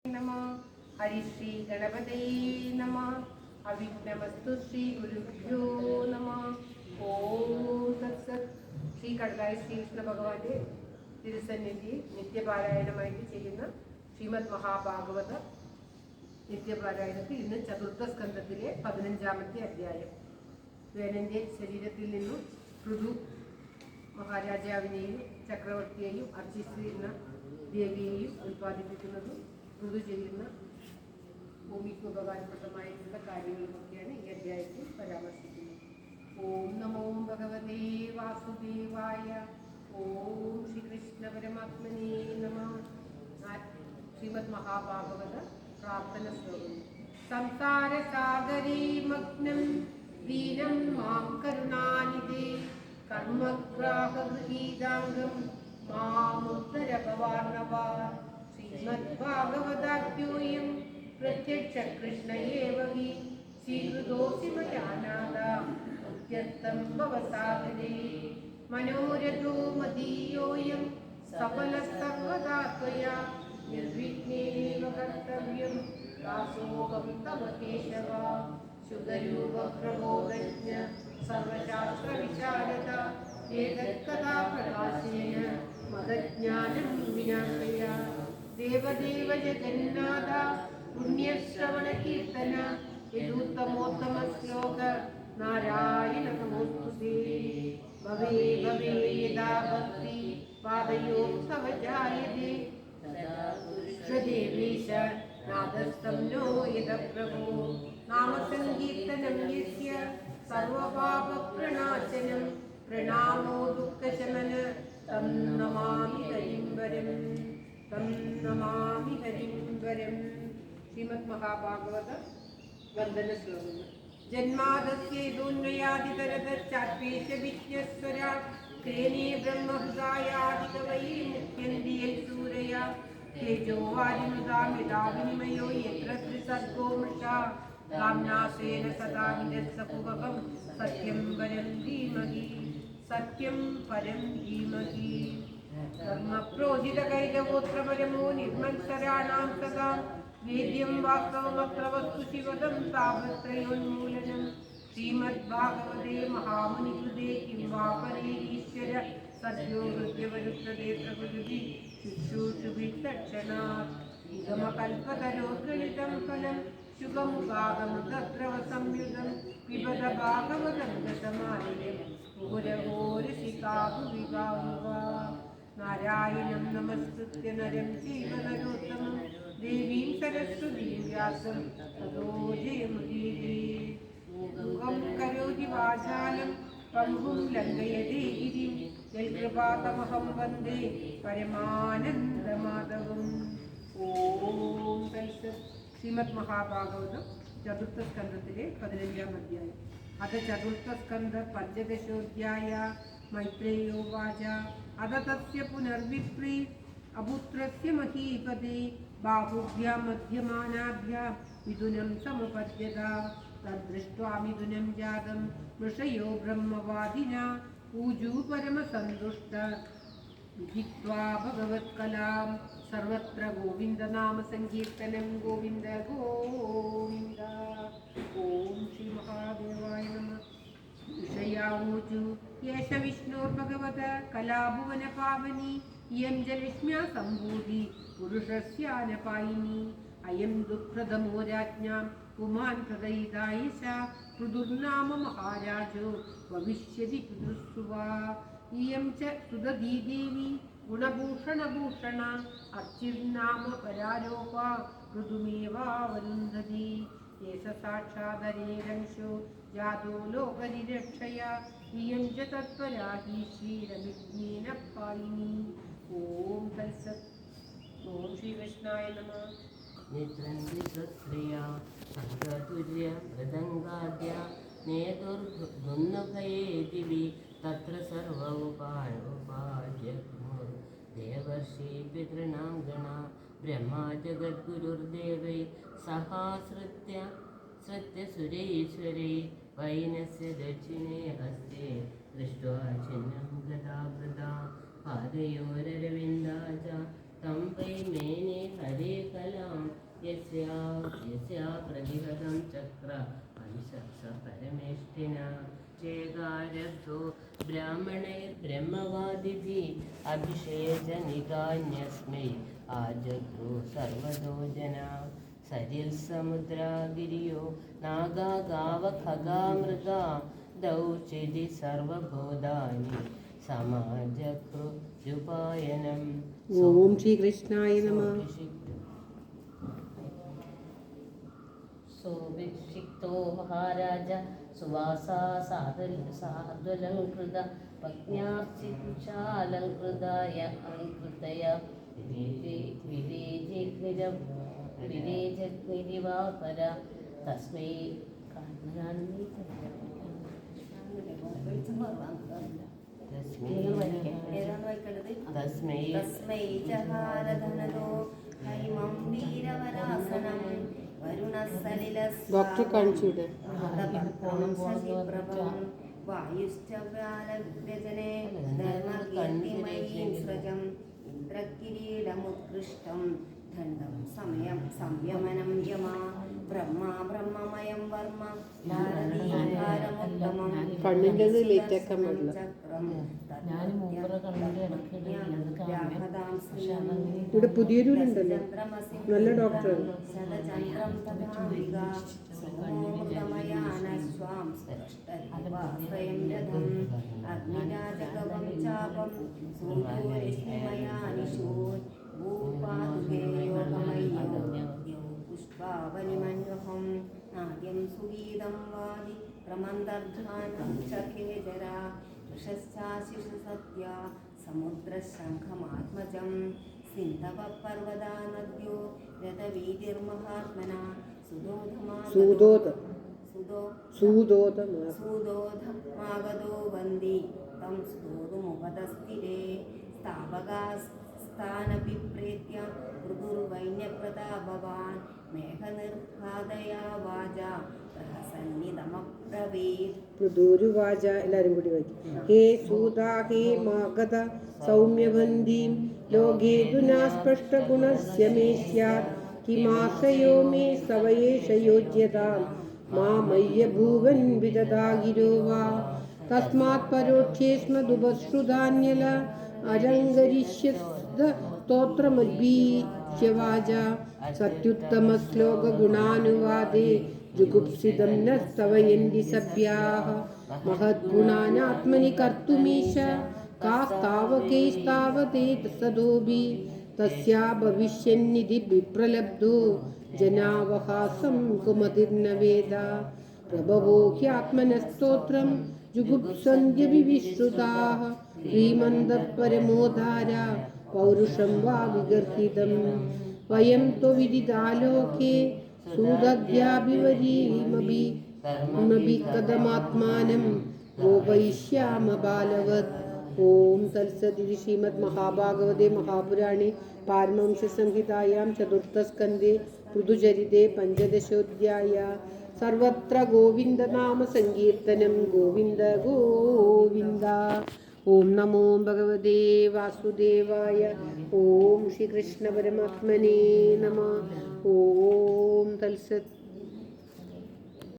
नमः। हरिश्री गणपते नमः। अविघ्नमस्तु श्री गुरुभ्यो नमः. ഓം തത്സത്. ശ്രീ കടലായ ശ്രീകൃഷ്ണ ഭഗവാന്റെ തിരുസന്നിധി നിത്യപാരായണമായിട്ട് ചെയ്യുന്ന ശ്രീമദ് മഹാഭാഗവത നിത്യപാരായണത്തിൽ ഇന്ന് ചതുർത്ഥ സ്കന്ധത്തിലെ 15-ാമത്തെ അധ്യായം. വേനന്റെ ശരീരത്തിൽ നിന്നും പൃഥു മഹാരാജാവിനെയും ചക്രവർത്തിയെയും അർച്ചിച്ചിരുന്ന ദേവിയെയും ഉൽപ്പാദിപ്പിക്കുന്നതും പൃഥു ചെയ്യുന്ന ഭൂമിക്ക് ഉപകാരപ്രദമായിട്ടുള്ള കാര്യങ്ങളുമൊക്കെയാണ് ഈ അധ്യായത്തിൽ പരാമർശിക്കുന്നത്. ഓം നമോ ഭഗവതേ വാസുദേവായ. ഓം ശ്രീകൃഷ്ണ പരമാത്മനേ നമഃ. ശ്രീമദ് മഹാഭാഗവത പ്രാർത്ഥന ശ്ലോകം. സംസാര സാഗരേ മഗ്നം ദീനം മാം കരുണാനിധേ കർമ്മഗ്രാഹഗൃഹീതാംഗം മാമുദ്ധരഭവാർണവ. ശ്രീമദ്ഭാഗവതാദ്യോയം പ്രത്യക്ഷ കൃഷ്ണ ഏവ ഹി സ്വീകൃതോऽസി മയാനാഥ ഉദ്യത്തം ഭവസാഗരേ. മനോരഥോ മദീയോയം സഫലഃ സർവദാ ത്വയാ നിർവിഘ്നേനൈവ കർത്തവ്യം ദാസോഹം തവ കേശവ. ശുദ്ധരൂപ പ്രബോധജ്ഞ സർവശാസ്ത്രവിശാരദ ഏതത്കഥാ പ്രകാശേന മദജ്ഞാനം വിനാശയ. ദേവദേവ ജഗന്നാഥ പുണ്യശ്രവണ കീർത്തന യദുത്തമോത്തമ ശ്ലോക നാരായണ നമോസ്തുതേ. ഭവേ ഭവേ യദാ ഭക്തി പാദയോ തവ ജായതേ ദേവേശ നാദസ്തം നോ യദ പ്രഭോ. നാമസങ്കീർത്തനം യസ്യ സർവപാപപ്രണാശനം പ്രണാമോ ദുഃഖശമന തം നമാമി ഹരിംവരം. തം നമാമി ഹരിംവരം. ശ്രീമദ് മഹാഭാഗവത വന്ദന ശ്ലോകങ്ങൾ. ജന്മാദസ്യേതോന്വയാദിതരതശ്ചാത്വേഷ വിജ്ഞസ്വരാ തേനേ ബ്രഹ്മഹൃദായാദികവൈ മുഖ്യന്തി യൽസൂരയാ തേജോ വാരിമൃതാമിതാ വിനിമയോ യത്ര ത്രിസർഗോ മൃഷാ കാംനാശേന സദാ നിരസ്സകുഹകം സത്യം പരം ധീമഹി. സത്യം പരം ധീമഹി. ധർമ്മപ്രോജിതകൈതഗോത്രപരമോ നിർമ്മത്സരാണാം സദാ വേദ്യം വാസ്തവമത്ര വസ്തു ശിവദം താപത്രയോന്മൂലനം. ശ്രീമദ്ഭാഗവതേ മഹാമുനികൃതേ കിം വാ പരേരീശ്വര സദ്യോ ഹൃദ്യവരുത്തതേ പ്രകൃതി ശുശ്രൂഷുഭിः തക്ഷണാത്. ഇദമകൽപതരോർഗളിതം ഫലം ശുഖമുഖാഗമൃതദ്രവ സംയുതം പിബത ഭാഗവതം ഗതമാലയം മുഹുരഹോരസികാഭുവികാമുക. നാരായണം നമസ്കൃത്യ നരം ചൈവ നരോത്തമം ദേവീം സരസ്വതീം വ്യാസം തതോ ജയമുദീരയേത്. മുഖം കരോതി വാചാലം പങ്കും ലംഘയതേ ഗിരിം യൽകൃപാതമഹം വന്ദേ പരമാനന്ദമാധവം. ഓം തത്സത്. ശ്രീമദ് മഹാഭാഗവതം ചതുർത്ഥ സ്കന്ധത്തിലെ 15-ാം അധ്യായം. അത ചതുർത്ഥ സ്കന്ധ പഞ്ചദശോധ്യായ. മൈത്രേയോ വാച. അത തസ്യ പുനർവിപ്രീ അപുത്രസ്യ മഹീപദേ ബാഹുഭ്യാം മധ്യമാനാഭ്യാം മിഥുനം സമപദ്യത. തദ്ദൃഷ്ട്വാ മിഥുനം ജാതം ഋഷയോ ബ്രഹ്മവാദിനാ ഊജൂ പരമസന്തുഷ്ട വിദിത്വാ ഭഗവത്കലാം. സർവത്ര ഗോവിന്ദനാമ സങ്കീർത്തനം. ഗോവിന്ദ ഗോവിന്ദ. ഓം ശ്രീ മഹാദേവായ നമഃ. ഋഷയാവൂചു യേശ വിഷ്ണോർഭഗവത കലാഭുവന പാവനി ഇയം ച ലക്ഷ്മ്യാ സംഭൂതി പുരുഷസ്യാനപായിനി. അയം ദുഃഖദമോ രാജ്ഞാം പുമാൻ പ്രദയിതായശ പൃഥുർനാമ മഹാരാജോ ഭവിഷ്യതി പിതൃസ്സുവാ. ഇയം ച സുദതീ ദേവി ഗുണഭൂഷണഭൂഷണ അർച്ചിർനാമ പരാരോപ പൃഥുമേവാവരുന്ധതി. യേശ സാക്ഷാദരേരംശോ ജാതോ ലോകരിരക്ഷയ ഇയം ച തത്പരാ ഹി ശ്രീരവിജ്ഞേന പായിനി. ഓം തത്സത്. ഓം ശ്രീകൃഷ്ണായ നമഃ. നിത്രന്തിസ്ത്രിയ സർഗതുര്യ മൃദംഗാദ്യ നേതുർധുന്നുഭയേ ദിവി തത്ര സർവ ഉപാദ്യഗ്നോ ദേവർഷി പിതॄണാം ഗണാ ബ്രഹ്മാ ജഗദ്ഗുരുർദേവൈ സഹാശ്രിത്യ സുരൈശ്വരൈ വൈനസ്യ ദക്ഷിണേ ഹസ്തേ ദൃഷ്ട്വാ ചിഹ്നം ഗതാ പാദയോരരവിന്ദാ ച तं वै मेने हरे कलां यस्या प्रतिहतं चक्र अंशः परमेष्ठिना चेदारब्धो ब्राह्मणैर्ब्रह्मवादिभिः अभिषेचनिकान्यस्मै आजग्रो सर्वतो जना सरिल्समुद्रा गिरियो नागा गावखगा मृगा दौचिदि सर्वभूतानि समाजकृत्युपायनम् ഓം ശ്രീകൃഷ്ണായ നമഃ. सोभिक्षिक्तो महाराज सुवासा साधुलङ्कृत पत्न्याश्चिक्षालङ्कृताय अलङ्कृतय विरेजग्निरिवापर तस्मै तस्मै जहारधनदो हैमं वीरवरासनं ഡോക്ടറെ കാണിച്ചൂടെ? वरुणस्थलिलस्प्रभं वायुश्च व्यालव्यजने धर्मकीर्तिमयीं स्रजम् इन्द्रकिरीटमुत्कृष्टं दण्डं संयमनं यमा ब्रह्मा ब्रह्ममयं वर्म भारतीकारमुत्तमं കണ്ണിൻ്റെത് ലേറ്റ് ആക്കാൻ പാടില്ല. ഇവിടെ പുതിയൊരുണ്ടല്ലോ, നല്ല ഡോക്ടറാണ്. ശതചന്ദ്രം തഥാംബിക സോമോമൃതമയാനശ്വാം സ്പഷ്ടരിവാശ്രയം രഥം അഗ്നിരാജകവം ചാപം സൂര്യോരശ്മിമയാനിശോ ഭൂപാതുകേയോഗമയ്യോ പുഷ്പാവലിമന്വഹം നാദ്യം സുഗീതം വാദി ക്രമന്തർധാനം ചഖേജരാ വൃഷശ്ചാശിഷു സത്യ സമുദ്രശംഖമാത്മജം സിന്ധവപർവ്വതാ നദ്യോ രഥവീതിർമഹാത്മന സൂദോധമാഗതോ വന്ദി തം സ്തോതുമുപതസ്ഥിരേ സ്ഥാപകാസ്ഥാനഭിപ്രേത്യ മൃദുർവൈന്യപ്രതാപവാൻ മേഘനിർഘാതയാ വാച മൃദുരുവാച. എല്ലാരും കൂടി വായിക്കും. ഹേ സൂതാ ഹേ മാഗത സൗമ്യവന്തീം ലോകേതുനാ സ്പഷ്ടഗുണസ്യ മേ സ്യാത് കിമാശ്രയോ മേ സവയേഷ യോജ്യതാം മാമയ്യ ഭൂവൻ വിദദാഗിരോ വാ തസ്മാത് പരോക്ഷേസ്മദുപശ്രുതാന്യല അലങ്കരിഷ്യസ്ത സ്തോത്രമദ്ഭീച്യ വാച സത്യുത്തമശ്ലോകഗുണാനുവാദേ ജുഗുപ്സിതം ന സ്തവയന്തി സഭ്യാഃ മഹദ്ഗുണാനാത്മനി കർത്തുമീശ കാസ്താവകൈസ്താവതേ സദോഭി തസ്യാ ഭവിഷ്യന്നിധി വിപ്രലബ്ധോ ജനാവഹാസം കുമതിർന വേദ പ്രഭവോ ഹ്യാത്മനസ്തോത്രം ജുഗുപ്സന്ധ്യവിശ്രുതാഃ ശ്രീമന്തപരമോധാര പൗരുഷം വാ വിഗർഹിതം വയം ത്വവിദിതാലോകേ സൂതദ്യാഭിവരീമഭി കഥമാത്മാനം ഗോപയിഷ്യാമ ബാലവത്. ഓം തത്സദിതി ശ്രീമദ് മഹാഭാഗവതേ മഹാപുരാണേ പാരമഹംസ്യ സംഹിതായാം ചതുർത്ഥസ്കന്ധേ പൃഥുചരിതേ പഞ്ചദശോധ്യായ. സർവത്ര ഗോവിന്ദനാമ സങ്കീർത്തനം ഗോവിന്ദ ഗോവിന്ദ. ഓം നമോ ഭഗവതേ വാസുദേവായ. ഓം ശ്രീകൃഷ്ണ പരമാത്മനേ നമഃ. ഓം തത്സത്.